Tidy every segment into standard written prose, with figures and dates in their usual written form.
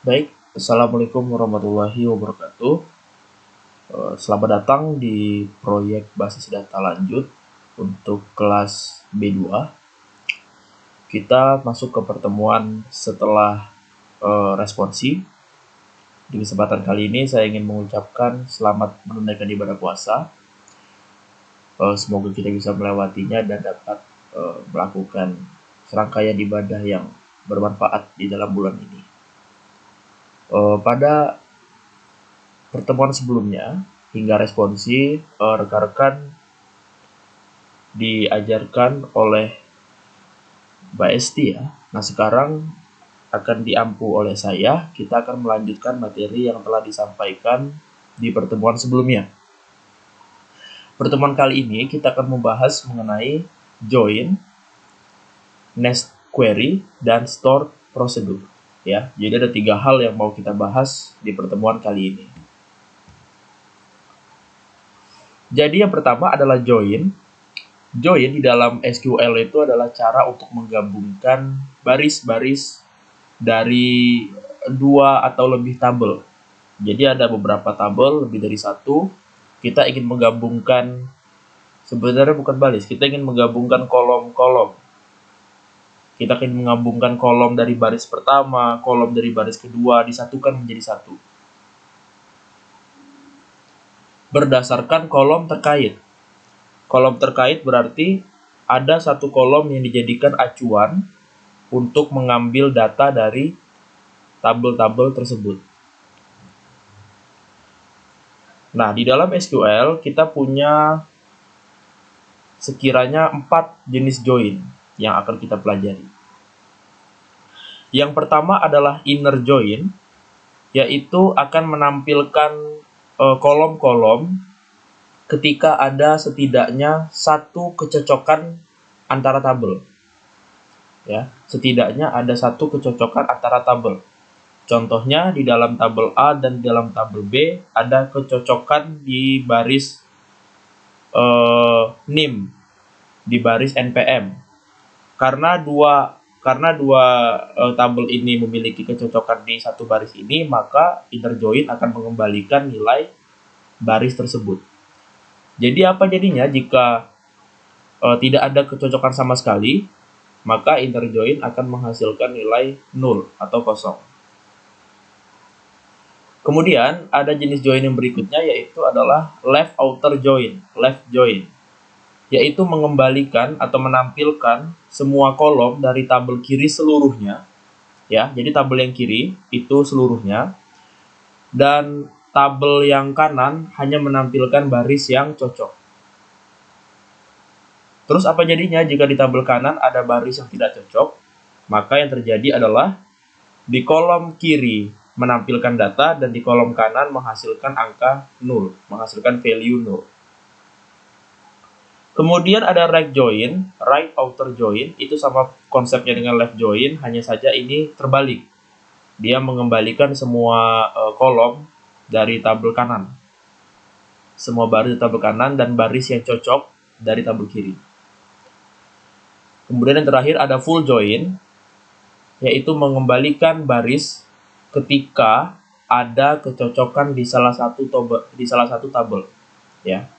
Baik, Assalamualaikum warahmatullahi wabarakatuh. Selamat datang di proyek basis data lanjut untuk kelas B2. Kita masuk ke pertemuan setelah responsi. Di kesempatan kali ini saya ingin mengucapkan selamat menunaikan ibadah puasa. Semoga kita bisa melewatinya dan dapat melakukan serangkaian ibadah yang bermanfaat di dalam bulan ini. Pada pertemuan sebelumnya hingga responsi, rekan-rekan diajarkan oleh Mbak Esti ya. Nah, sekarang akan diampu oleh saya. Kita akan melanjutkan materi yang telah disampaikan di pertemuan sebelumnya. Pertemuan kali ini kita akan membahas mengenai join, nest query, dan store procedure ya. Jadi ada 3 hal yang mau kita bahas di pertemuan kali ini. Jadi yang pertama adalah join. Join di dalam SQL itu adalah cara untuk menggabungkan baris-baris dari 2 atau lebih tabel. Jadi ada beberapa tabel, lebih dari 1. Kita ingin menggabungkan, sebenarnya bukan baris, kita ingin menggabungkan kolom-kolom. Kita ingin menggabungkan kolom dari baris pertama, kolom dari baris kedua, disatukan menjadi satu. Berdasarkan kolom terkait. Kolom terkait berarti ada satu kolom yang dijadikan acuan untuk mengambil data dari tabel-tabel tersebut. Nah, di dalam SQL kita punya sekiranya 4 jenis join yang akan kita pelajari. Yang pertama adalah inner join, yaitu akan menampilkan kolom-kolom ketika ada setidaknya satu kecocokan antara tabel. Ya, setidaknya ada satu kecocokan antara tabel. Contohnya di dalam tabel A dan di dalam tabel B ada kecocokan di baris NIM, di baris NPM. Karena dua tabel ini memiliki kecocokan di satu baris ini, maka inner join akan mengembalikan nilai baris tersebut. Jadi apa jadinya jika tidak ada kecocokan sama sekali, maka inner join akan menghasilkan nilai 0 atau kosong. Kemudian ada jenis join yang berikutnya, yaitu adalah left outer join, left join, yaitu mengembalikan atau menampilkan semua kolom dari tabel kiri seluruhnya, ya. Jadi tabel yang kiri itu seluruhnya, dan tabel yang kanan hanya menampilkan baris yang cocok. Terus apa jadinya jika di tabel kanan ada baris yang tidak cocok? Maka yang terjadi adalah di kolom kiri menampilkan data dan di kolom kanan menghasilkan angka 0, menghasilkan value 0. Kemudian ada right join, right outer join, itu sama konsepnya dengan left join, hanya saja ini terbalik. Dia mengembalikan semua kolom dari tabel kanan. Semua baris di tabel kanan dan baris yang cocok dari tabel kiri. Kemudian yang terakhir ada full join, yaitu mengembalikan baris ketika ada kecocokan di salah satu tabel, ya.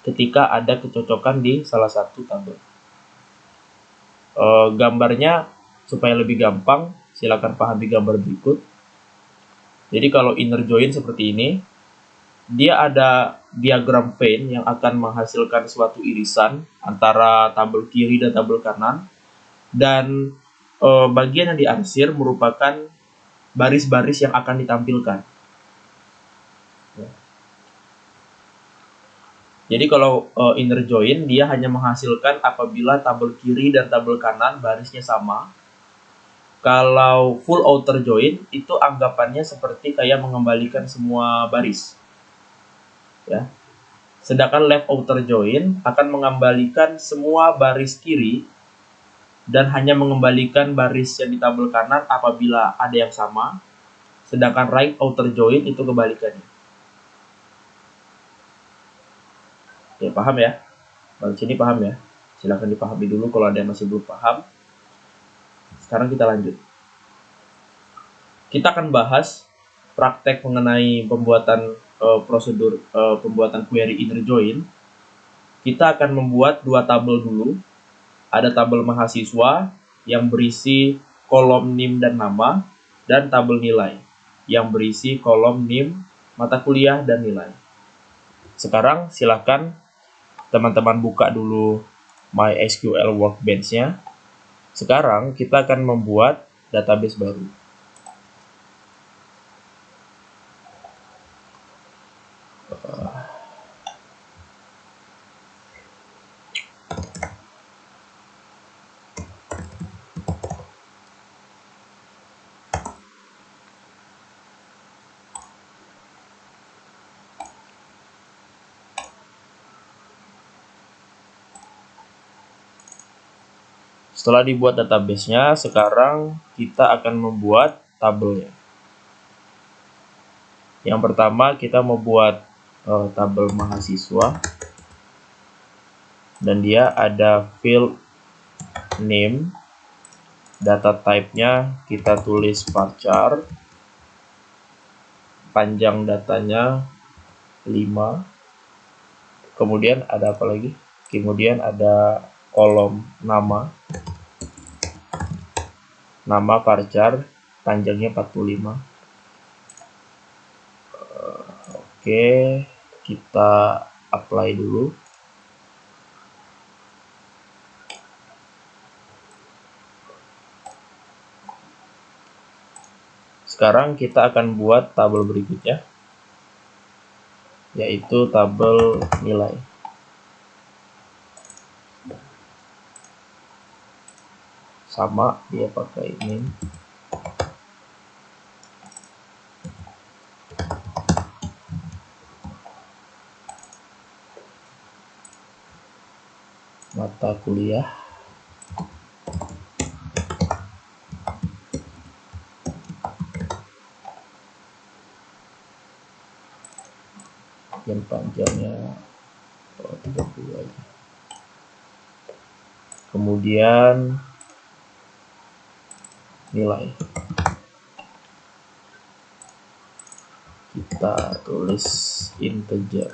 Ketika ada kecocokan di salah satu tabel. Gambarnya supaya lebih gampang, silakan pahami gambar berikut. Jadi kalau inner join seperti ini, dia ada diagram Venn yang akan menghasilkan suatu irisan antara tabel kiri dan tabel kanan, dan bagian yang diarsir merupakan baris-baris yang akan ditampilkan. Jadi kalau inner join, dia hanya menghasilkan apabila tabel kiri dan tabel kanan barisnya sama. Kalau full outer join, itu anggapannya seperti kayak mengembalikan semua baris, ya. Sedangkan left outer join akan mengembalikan semua baris kiri dan hanya mengembalikan baris yang di tabel kanan apabila ada yang sama. Sedangkan right outer join itu kebalikannya. Ya, paham ya? Baru sini paham ya? Silahkan dipahami dulu kalau ada yang masih belum paham. Sekarang kita lanjut. kita akan bahas praktek mengenai pembuatan prosedur pembuatan query inner join. Kita akan membuat dua tabel dulu. Ada tabel mahasiswa yang berisi kolom NIM dan nama, dan tabel nilai yang berisi kolom NIM, mata kuliah, dan nilai. Sekarang silakan teman-teman buka dulu MySQL Workbench-nya. Sekarang kita akan membuat database baru. Setelah dibuat database-nya, sekarang kita akan membuat tabelnya. Yang pertama kita membuat tabel mahasiswa, dan dia ada field name, data type-nya kita tulis varchar, panjang datanya 5. Kemudian ada apa lagi? Kemudian ada kolom nama varchar, panjangnya 45. Oke, kita apply dulu. Sekarang kita akan buat tabel berikutnya, yaitu tabel nilai. Sama, dia pakai ini. Mata kuliah. Yang panjangnya 30 aja. Kemudian nilai. Kita tulis integer.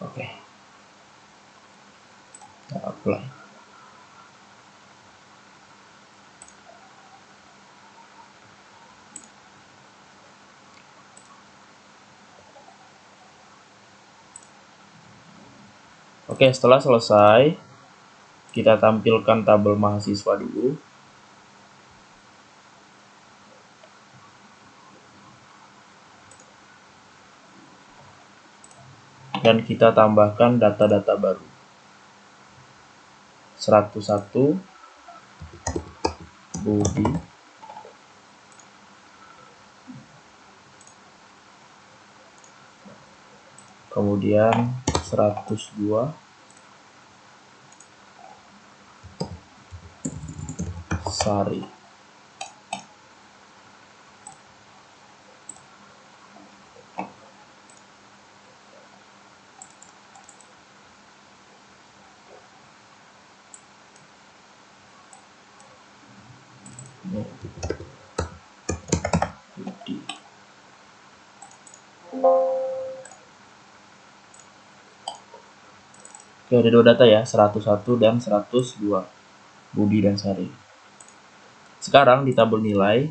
Oke. Kita apply. Oke, setelah selesai, kita tampilkan tabel mahasiswa dulu. Dan kita tambahkan data-data baru. 101 Budi. Kemudian 102 Sari. Budi. Oke, ada dua data ya, 101 dan 102, Budi dan Sari. Sekarang di tabel nilai,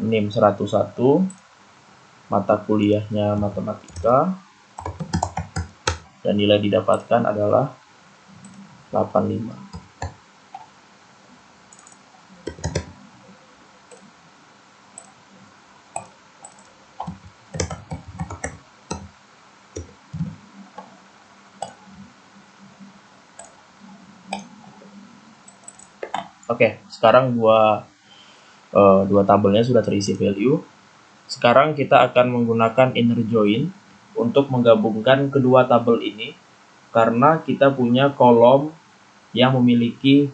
NIM 101, mata kuliahnya matematika, dan nilai didapatkan adalah 85. Oke, sekarang dua tabelnya sudah terisi value. Sekarang kita akan menggunakan inner join untuk menggabungkan kedua tabel ini, karena kita punya kolom yang memiliki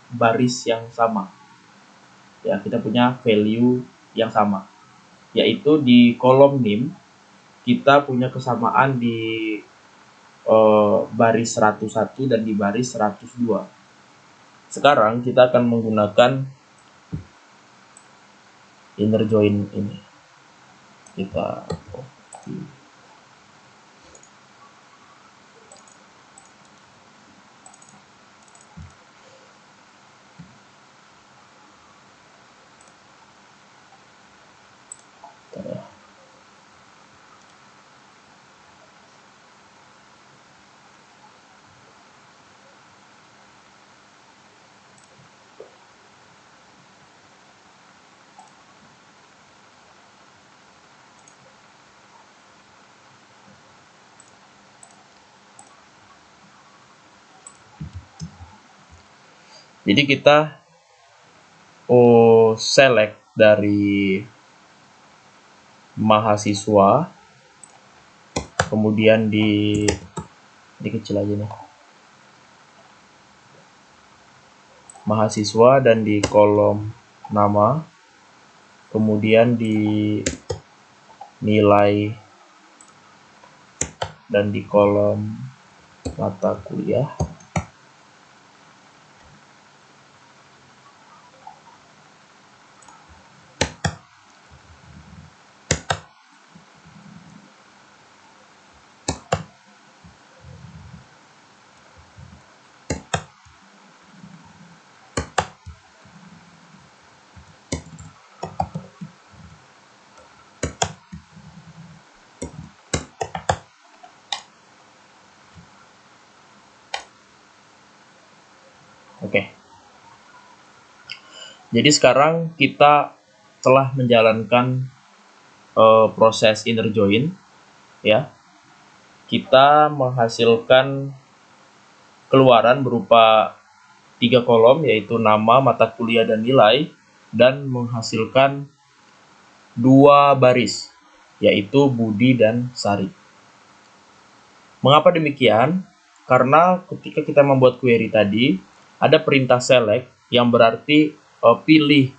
baris yang sama. Ya, kita punya value yang sama, yaitu di kolom NIM kita punya kesamaan di baris 101 dan di baris 102. Sekarang kita akan menggunakan inner join ini. Kita copy. Jadi kita select dari mahasiswa, kemudian dikecil aja nih, mahasiswa, dan di kolom nama, kemudian di nilai, dan di kolom mata kuliah. Oke. Jadi sekarang kita telah menjalankan proses inner join, ya. Kita menghasilkan keluaran berupa 3 kolom, yaitu nama, mata kuliah, dan nilai, dan menghasilkan 2 baris, yaitu Budi dan Sari. Mengapa demikian? Karena ketika kita membuat query tadi, ada perintah select yang berarti pilih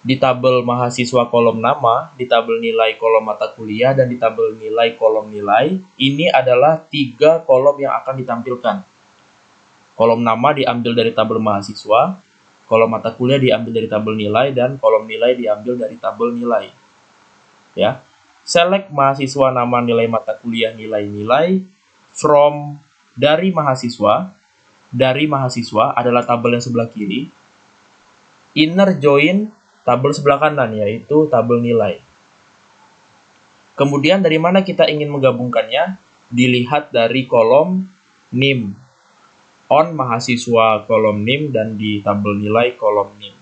di tabel mahasiswa kolom nama, di tabel nilai kolom mata kuliah, dan di tabel nilai kolom nilai. Ini adalah 3 kolom yang akan ditampilkan. Kolom nama diambil dari tabel mahasiswa, kolom mata kuliah diambil dari tabel nilai, dan kolom nilai diambil dari tabel nilai. Ya, select mahasiswa, nama, nilai mata kuliah, nilai-nilai from dari mahasiswa. Dari mahasiswa adalah tabel yang sebelah kiri. Inner join tabel sebelah kanan, yaitu tabel nilai. Kemudian dari mana kita ingin menggabungkannya? Dilihat dari kolom NIM. On mahasiswa kolom NIM dan di tabel nilai kolom NIM.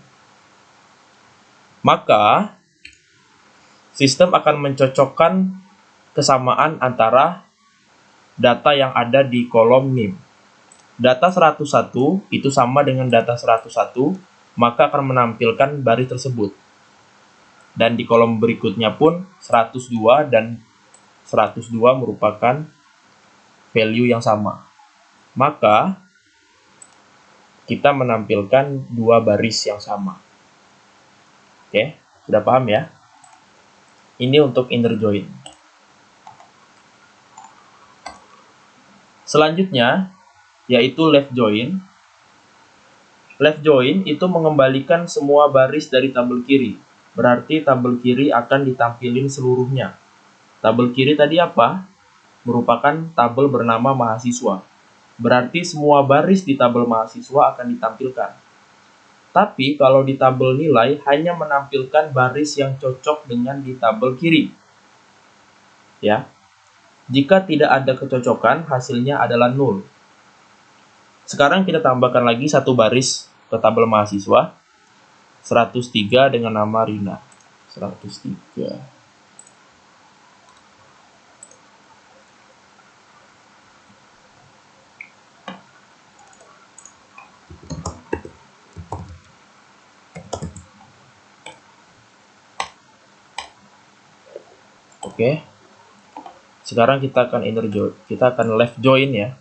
Maka sistem akan mencocokkan kesamaan antara data yang ada di kolom NIM. Data 101 itu sama dengan data 101, maka akan menampilkan baris tersebut. Dan di kolom berikutnya pun 102 dan 102 merupakan value yang sama. Maka kita menampilkan 2 baris yang sama. Oke, sudah paham ya? Ini untuk inner join. Selanjutnya yaitu left join. Left join itu mengembalikan semua baris dari tabel kiri. Berarti tabel kiri akan ditampilin seluruhnya. Tabel kiri tadi apa? Merupakan tabel bernama mahasiswa. Berarti semua baris di tabel mahasiswa akan ditampilkan. Tapi kalau di tabel nilai hanya menampilkan baris yang cocok dengan di tabel kiri. Ya. Jika tidak ada kecocokan, hasilnya adalah nol. Sekarang kita tambahkan lagi 1 baris ke tabel mahasiswa. 103 dengan nama Rina. 103. Oke. Sekarang kita akan left join ya.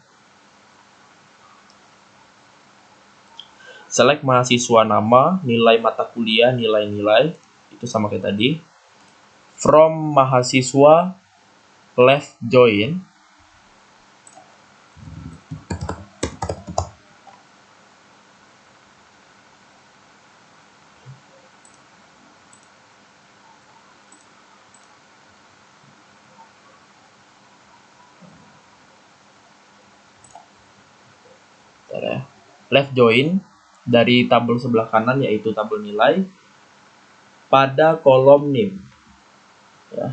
select mahasiswa nama, nilai mata kuliah, nilai-nilai, itu sama kayak tadi. From mahasiswa left join, left join dari tabel sebelah kanan yaitu tabel nilai pada kolom name, ya.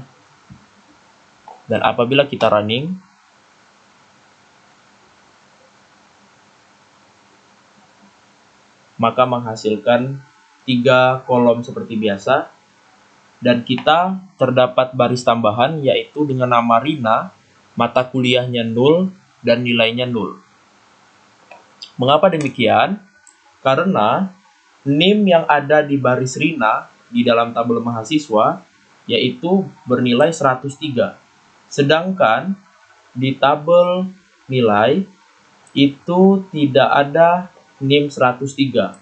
Dan apabila kita running, maka menghasilkan 3 kolom seperti biasa, dan kita terdapat baris tambahan yaitu dengan nama Rina, mata kuliahnya 0 dan nilainya 0. Mengapa demikian? Karena NIM yang ada di baris Rina di dalam tabel mahasiswa yaitu bernilai 103. Sedangkan di tabel nilai itu tidak ada NIM 103.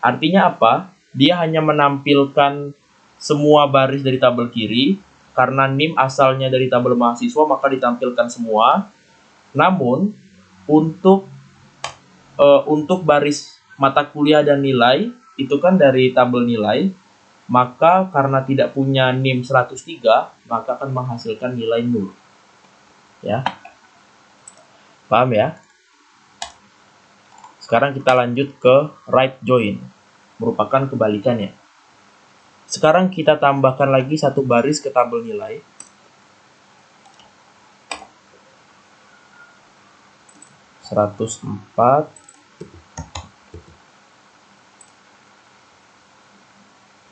Artinya apa? Dia hanya menampilkan semua baris dari tabel kiri. Karena NIM asalnya dari tabel mahasiswa, maka ditampilkan semua. Namun untuk baris mata kuliah dan nilai itu kan dari tabel nilai, maka karena tidak punya NIM 103, maka akan menghasilkan nilai 0. Ya. Paham ya? Sekarang kita lanjut ke right join, merupakan kebalikannya. Sekarang kita tambahkan lagi satu baris ke tabel nilai. (104)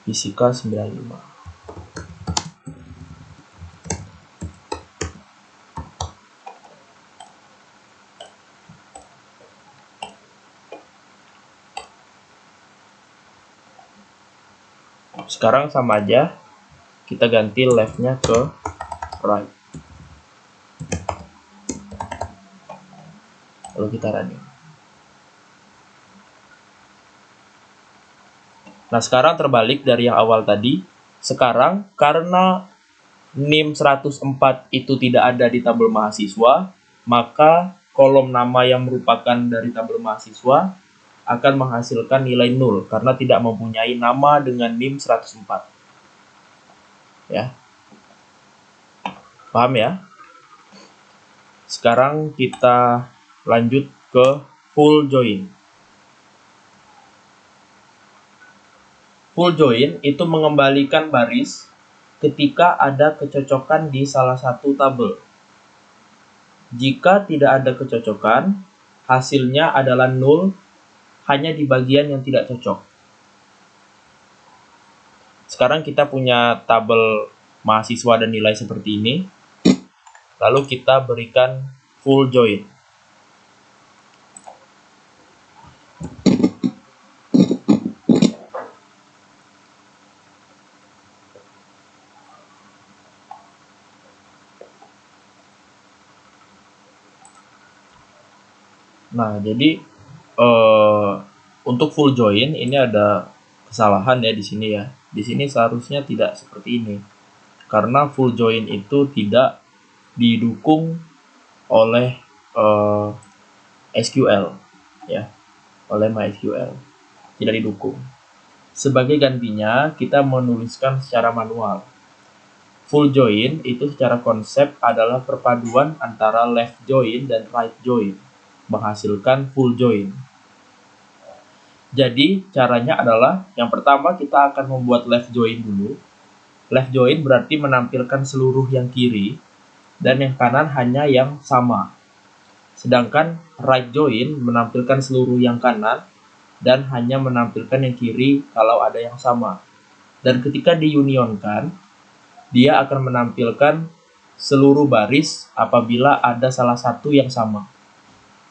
Fisika 95. Sekarang sama aja, kita ganti left-nya ke right. Lalu kita running. Nah, sekarang terbalik dari yang awal tadi. Sekarang karena NIM 104 itu tidak ada di tabel mahasiswa, maka kolom nama yang merupakan dari tabel mahasiswa akan menghasilkan nilai 0 karena tidak mempunyai nama dengan NIM 104. Ya. Paham ya? Sekarang kita lanjut ke full join. Full join itu mengembalikan baris ketika ada kecocokan di salah satu tabel. Jika tidak ada kecocokan, hasilnya adalah 0 hanya di bagian yang tidak cocok. Sekarang kita punya tabel mahasiswa dan nilai seperti ini. Lalu kita berikan full join. Nah, jadi untuk full join ini ada kesalahan ya di sini ya. Di sini seharusnya tidak seperti ini. Karena full join itu tidak didukung oleh SQL ya, oleh MySQL. Tidak didukung. Sebagai gantinya kita menuliskan secara manual. Full join itu secara konsep adalah perpaduan antara left join dan right join, menghasilkan full join. Jadi caranya adalah yang pertama kita akan membuat left join dulu. Left join berarti menampilkan seluruh yang kiri dan yang kanan hanya yang sama. Sedangkan right join menampilkan seluruh yang kanan dan hanya menampilkan yang kiri kalau ada yang sama. Dan ketika diunionkan, dia akan menampilkan seluruh baris apabila ada salah satu yang sama.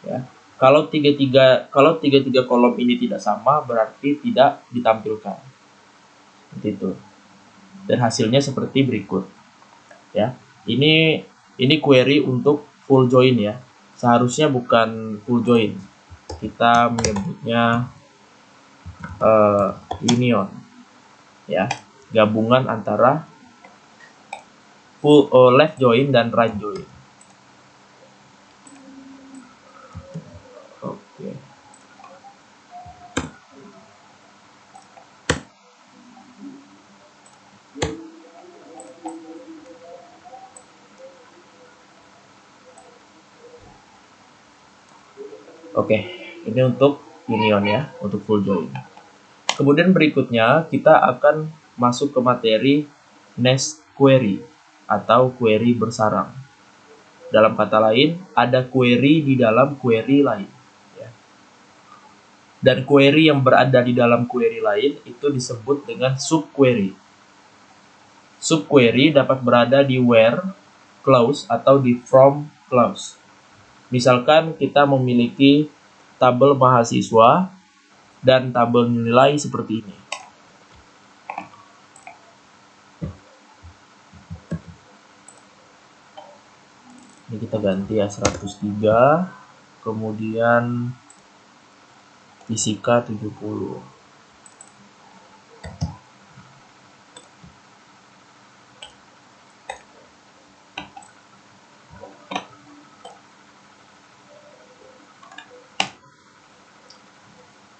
Ya. Kalau tiga kolom ini tidak sama, berarti tidak ditampilkan. Seperti itu. Dan hasilnya seperti berikut. Ya, ini query untuk full join ya. Seharusnya bukan full join. Kita menyebutnya union, ya, gabungan antara left join dan right join. Oke. Oke, ini untuk union ya, untuk full join. Kemudian berikutnya kita akan masuk ke materi nest query atau query bersarang. Dalam kata lain, ada query di dalam query lain. Ya. Dan query yang berada di dalam query lain itu disebut dengan subquery. Subquery dapat berada di where clause atau di from clause. Misalkan kita memiliki tabel mahasiswa dan tabel nilai seperti ini. Ini kita ganti ya 103, kemudian fisika 70.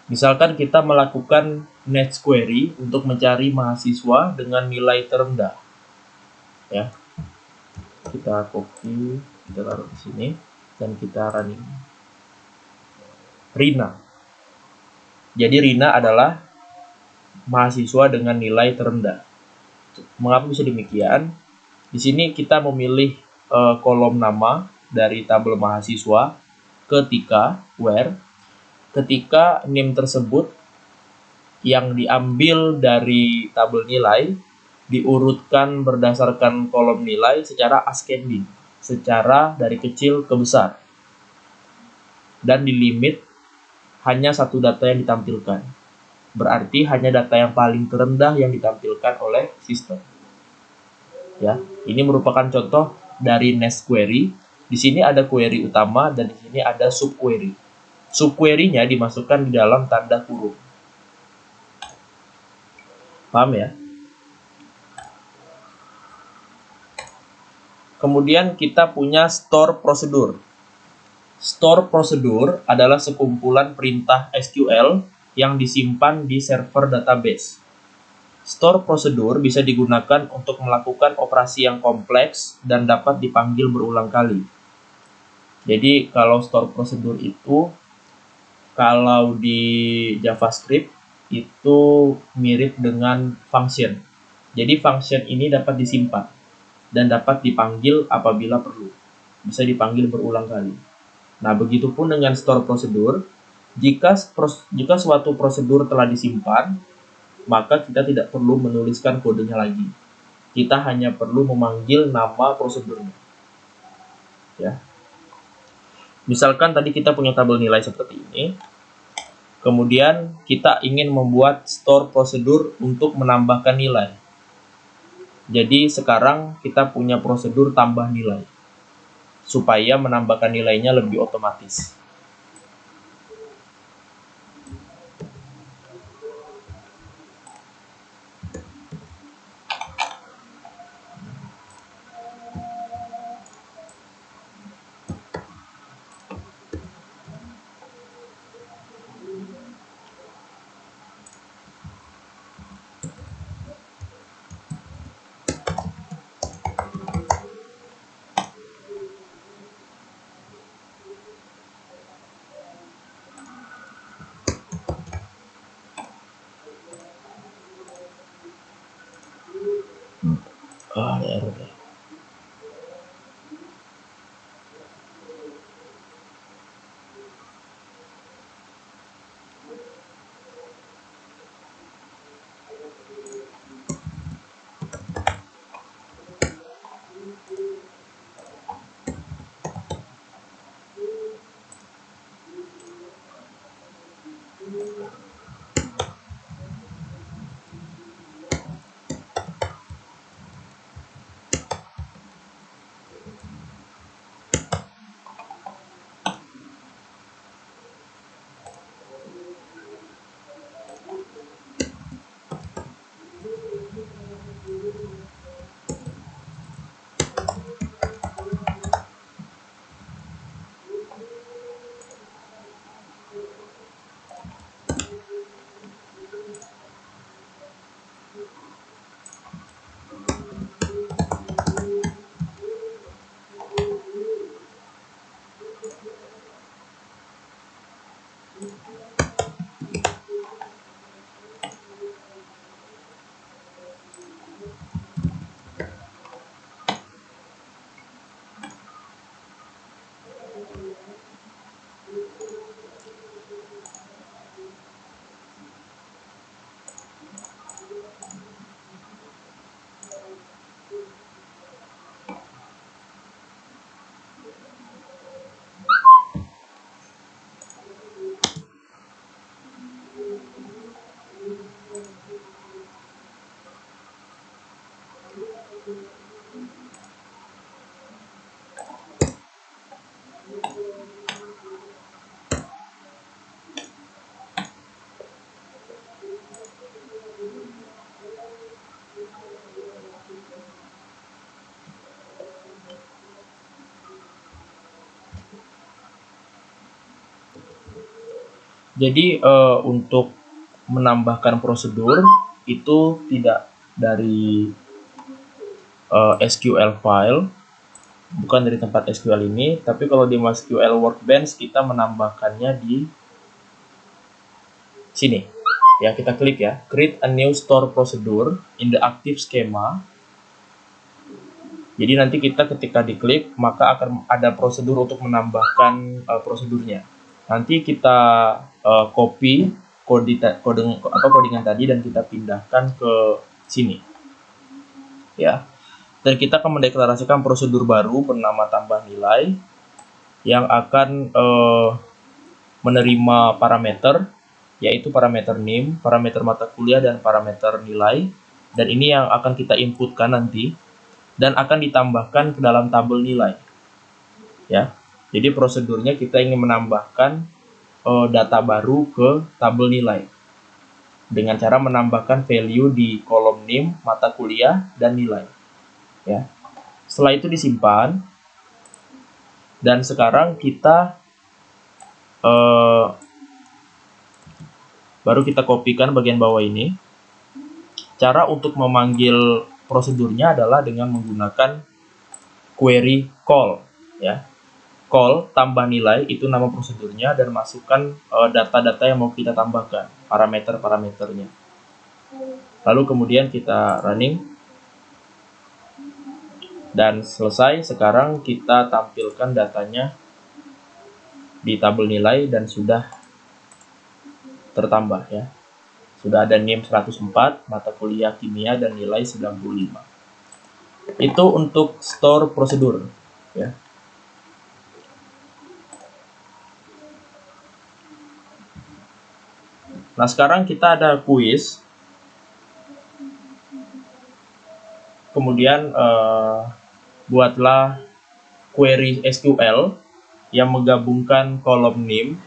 Misalkan kita melakukan nest query untuk mencari mahasiswa dengan nilai terendah. Ya. Kita copy, kita taruh di sini dan kita running. Rina. Jadi Rina adalah mahasiswa dengan nilai terendah. Mengapa bisa demikian? Di sini kita memilih kolom nama dari tabel mahasiswa ketika where ketika name tersebut yang diambil dari tabel nilai diurutkan berdasarkan kolom nilai secara ascending, secara dari kecil ke besar, dan di limit hanya satu data yang ditampilkan. Berarti hanya data yang paling terendah yang ditampilkan oleh sistem. Ya, ini merupakan contoh dari nest query. Di sini ada query utama dan di sini ada subquery. Subquery-nya dimasukkan di dalam tanda kurung. Paham ya? Kemudian kita punya store procedure. Store procedure adalah sekumpulan perintah SQL yang disimpan di server database. Store procedure bisa digunakan untuk melakukan operasi yang kompleks dan dapat dipanggil berulang kali. Jadi kalau store procedure itu, kalau di JavaScript itu mirip dengan function. Jadi function ini dapat disimpan dan dapat dipanggil apabila perlu. Bisa dipanggil berulang kali. Nah, begitupun dengan store procedure. Jika suatu prosedur telah disimpan, maka kita tidak perlu menuliskan kodenya lagi. Kita hanya perlu memanggil nama prosedurnya. Ya. Misalkan tadi kita punya tabel nilai seperti ini. Kemudian kita ingin membuat store prosedur untuk menambahkan nilai. Jadi sekarang kita punya prosedur tambah nilai supaya menambahkan nilainya lebih otomatis. Ada error ya. Jadi untuk menambahkan prosedur itu tidak dari SQL file, bukan dari tempat SQL ini, tapi kalau di MySQL Workbench kita menambahkannya di sini. Ya, kita klik ya, create a new store procedure in the active schema. Jadi nanti kita ketika diklik maka akan ada prosedur untuk menambahkan prosedurnya. Nanti kita copy codingan tadi dan kita pindahkan ke sini. Ya. Dan kita akan mendeklarasikan prosedur baru bernama tambah nilai yang akan menerima parameter, yaitu parameter NIM, parameter mata kuliah, dan parameter nilai. Dan ini yang akan kita inputkan nanti dan akan ditambahkan ke dalam tabel nilai. Ya. Jadi prosedurnya kita ingin menambahkan data baru ke tabel nilai dengan cara menambahkan value di kolom NIM, mata kuliah, dan nilai. Ya. Setelah itu disimpan, dan sekarang kita baru kita kopikan bagian bawah ini. Cara untuk memanggil prosedurnya adalah dengan menggunakan query call. Ya. Call tambah nilai itu nama prosedurnya, dan masukkan data-data yang mau kita tambahkan, parameter-parameternya. Lalu kemudian kita running dan selesai. Sekarang kita tampilkan datanya di tabel nilai dan sudah tertambah ya. Sudah ada NIM 104, mata kuliah kimia, dan nilai 95. Itu untuk store prosedur ya. Nah, sekarang kita ada kuis. Kemudian buatlah query SQL yang menggabungkan kolom NIM,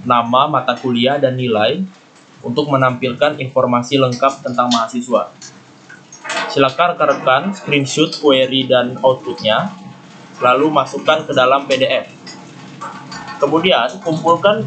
nama, mata kuliah, dan nilai untuk menampilkan informasi lengkap tentang mahasiswa. Silakan rekan-rekan screenshot query dan outputnya, lalu masukkan ke dalam PDF. Kemudian kumpulkan